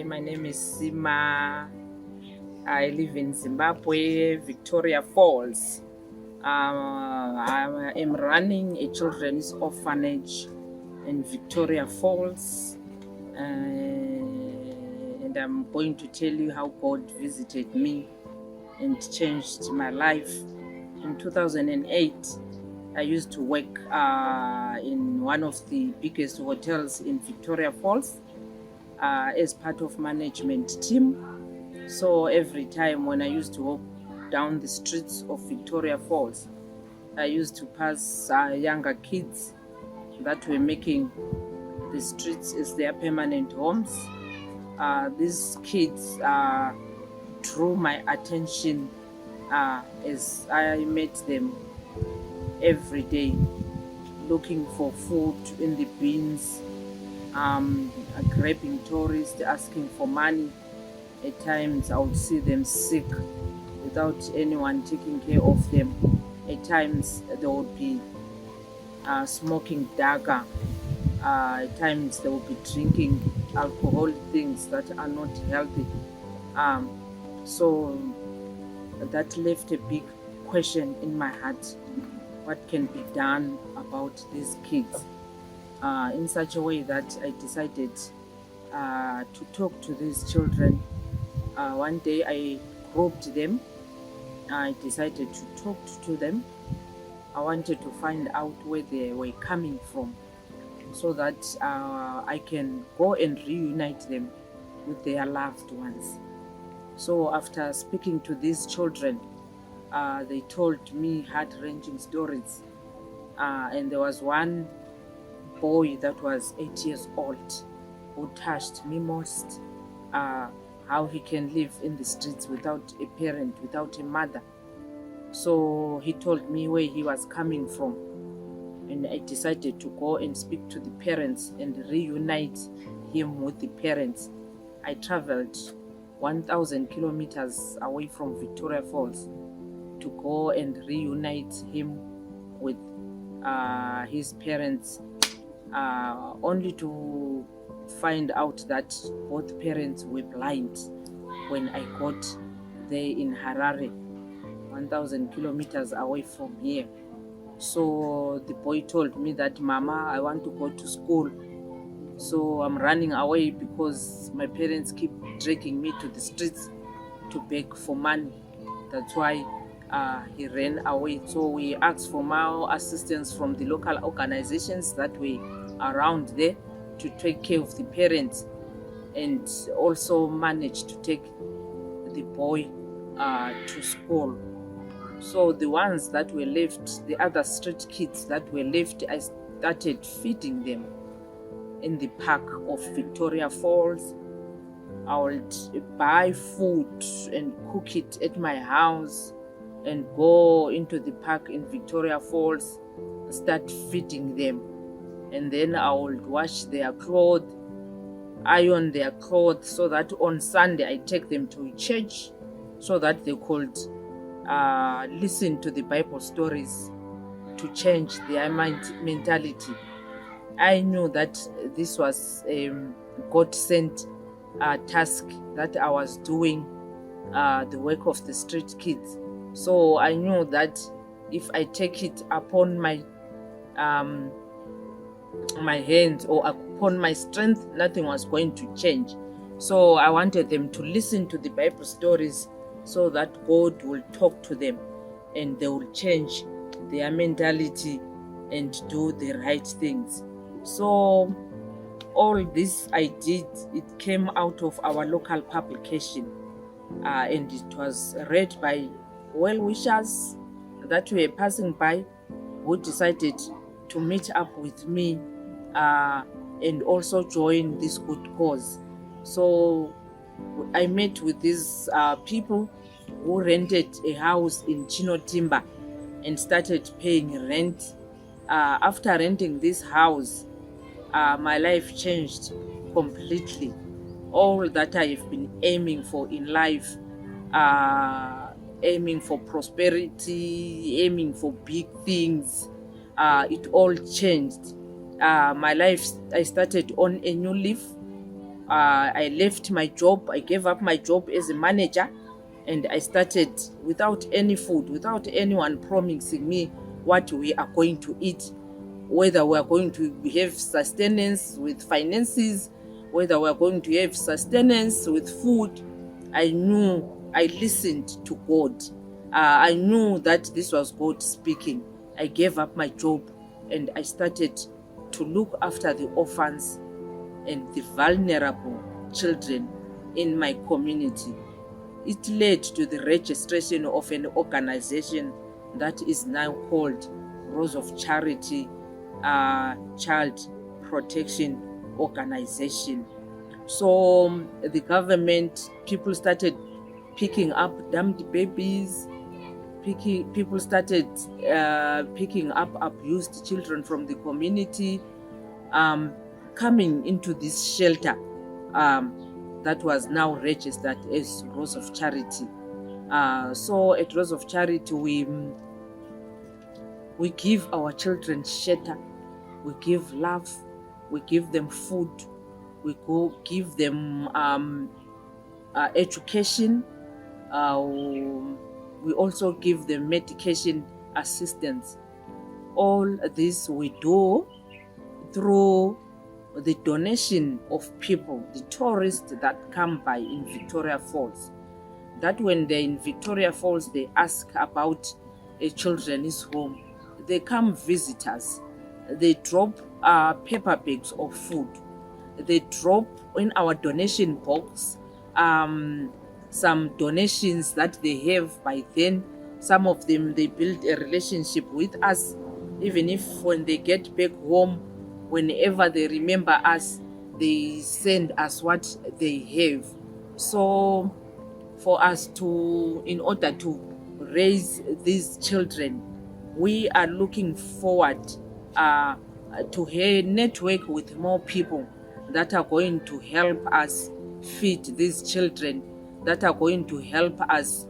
Hi, my name is Sima. I live in Zimbabwe, Victoria Falls. I am running a children's orphanage in Victoria Falls, and I'm going to tell you how God visited me and changed my life. In 2008, I used to work in one of the biggest hotels in Victoria Falls as part of management team. So every time when I used to walk down the streets of Victoria Falls, I used to pass younger kids that were making the streets as their permanent homes. These kids drew my attention as I met them every day, looking for food in the bins, grabbing tourists, asking for money. At times I would see them sick without anyone taking care of them. At times they would be smoking daga. At times they would be drinking alcoholic things that are not healthy. So that left a big question in my heart. What can be done about these kids? In such a way that I decided to talk to these children. One day I groped them. I decided to talk to them. I wanted to find out where they were coming from so that I can go and reunite them with their loved ones. So after speaking to these children, they told me heart-wrenching stories. And there was one boy that was 8 years old who touched me most. How he can live in the streets without a parent, without a mother. So he told me where he was coming from, and I decided to go and speak to the parents and reunite him with the parents. I traveled 1,000 kilometers away from Victoria Falls to go and reunite him with his parents, only to find out that both parents were blind when I got there in Harare, 1,000 kilometers away from here. So the boy told me that, Mama, I want to go to school. So I'm running away because my parents keep dragging me to the streets to beg for money. That's why he ran away. So we asked for more assistance from the local organizations that were around there to take care of the parents, and also managed to take the boy to school. So the ones that were left, the other street kids that were left, I started feeding them in the park of Victoria Falls. I would buy food and cook it at my house and go into the park in Victoria Falls, start feeding them. And then I would wash their clothes, iron their clothes, so that on Sunday I take them to church so that they could listen to the Bible stories to change their mentality. I knew that this was a God-sent task that I was doing, the work of the street kids. So I knew that if I take it upon my hands or upon my strength, nothing was going to change. So I wanted them to listen to the Bible stories so that God will talk to them and they will change their mentality and do the right things. So all this I did, it came out of our local publication, and it was read by well-wishers that were passing by, who decided to meet up with me and also join this good cause. So I met with these people who rented a house in Chino Timber and started paying rent. After renting this house, my life changed completely. All that I have been aiming for in life, aiming for prosperity, aiming for big things, it all changed. My life, I started on a new leaf. I left my job. I gave up my job as a manager, and I started without any food, without anyone promising me what we are going to eat, whether we are going to have sustenance with finances, whether we are going to have sustenance with food. I knew, I listened to God. I knew that this was God speaking. I gave up my job and I started to look after the orphans and the vulnerable children in my community. It led to the registration of an organization that is now called Rose of Charity Child Protection Organization. So the government, people started picking up dumped babies. People started picking up abused children from the community, coming into this shelter that was now registered as Rose of Charity. So at Rose of Charity, we give our children shelter, we give love, we give them food, we go give them education. We also give them medication assistance. All this we do through the donation of people, the tourists that come by in Victoria Falls. That when they're in Victoria Falls, they ask about a children's home. They come visit us. They drop paper bags of food. They drop in our donation box some donations that they have by then. Some of them, they build a relationship with us, even if when they get back home, whenever they remember us, they send us what they have. So for us to, in order to raise these children, we are looking forward to network with more people that are going to help us feed these children, that are going to help us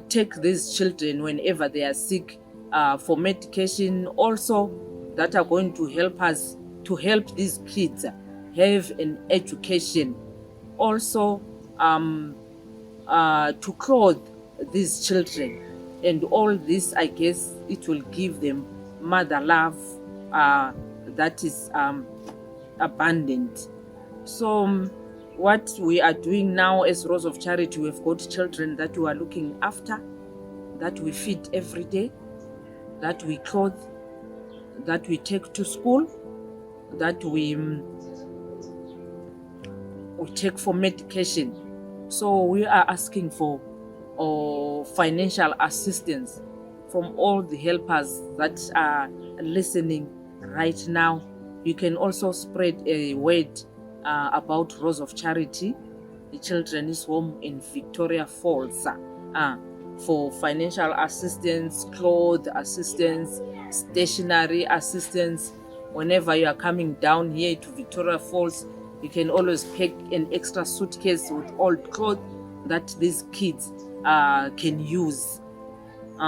take these children whenever they are sick for medication, also that are going to help us to help these kids have an education, also to clothe these children. And all this, I guess, it will give them mother love that is abundant. So what we are doing now as Rose of Charity, we've got children that we are looking after, that we feed every day, that we clothe, that we take to school, that we take for medication. So we are asking for financial assistance from all the helpers that are listening right now. You can also spread a word about Rose of Charity, the children's home in Victoria Falls, for financial assistance, clothes assistance, stationery assistance. Whenever you are coming down here to Victoria Falls, you can always pack an extra suitcase with old clothes that these kids can use. We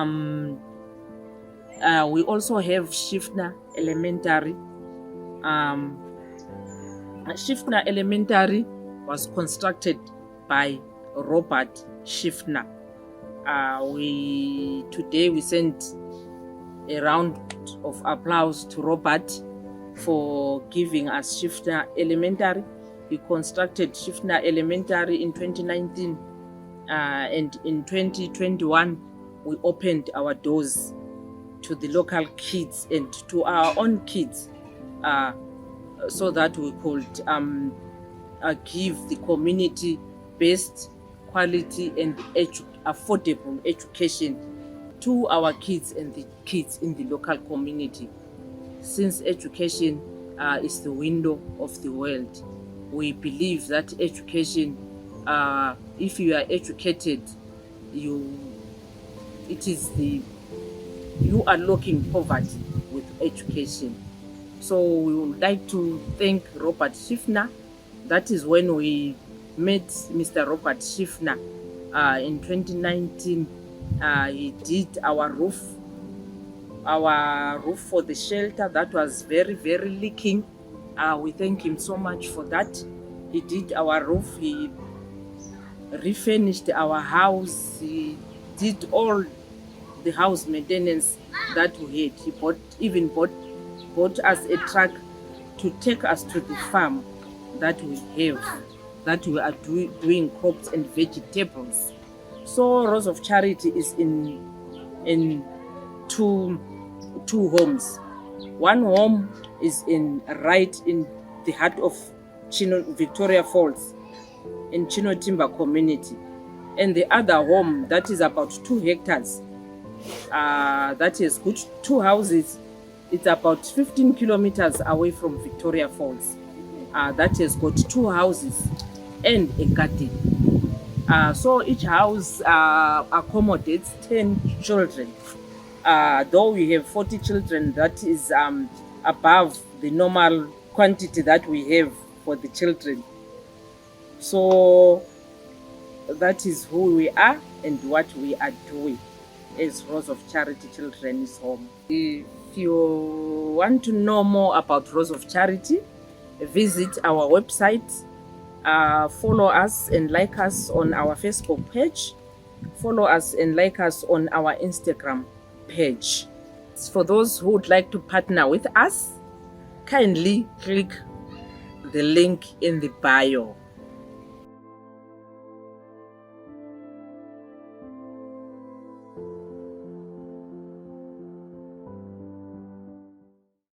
also have Shifna Elementary. Shifna Elementary was constructed by Robert Shifna. Today we sent a round of applause to Robert for giving us Shifna Elementary. He constructed Shifna Elementary in 2019, and in 2021 we opened our doors to the local kids and to our own kids, so that we could give the community best quality and affordable education to our kids and the kids in the local community. Since education is the window of the world, we believe that education, if you are educated, you are looking poverty with education. So we would like to thank Robert Shifna. That is when we met Mr. Robert Shifna in 2019. He did our roof for the shelter that was very, very leaking. We thank him so much for that. He did our roof, he refurnished our house, he did all the house maintenance that we had. He even bought us a truck to take us to the farm that we have, that we are doing crops and vegetables. So Rose of Charity is in two homes. One home is right in the heart of Victoria Falls, in Chino Timber community, and the other home that is about 2 hectares, that has got 2 houses. It's about 15 kilometers away from Victoria Falls. That has got 2 houses and a garden. So each house accommodates 10 children. Though we have 40 children, that is above the normal quantity that we have for the children. So that is who we are and what we are doing as Rose of Charity Children's Home. If you want to know more about Rose of Charity, visit our website, follow us and like us on our Facebook page, follow us and like us on our Instagram page. For those who would like to partner with us, kindly click the link in the bio.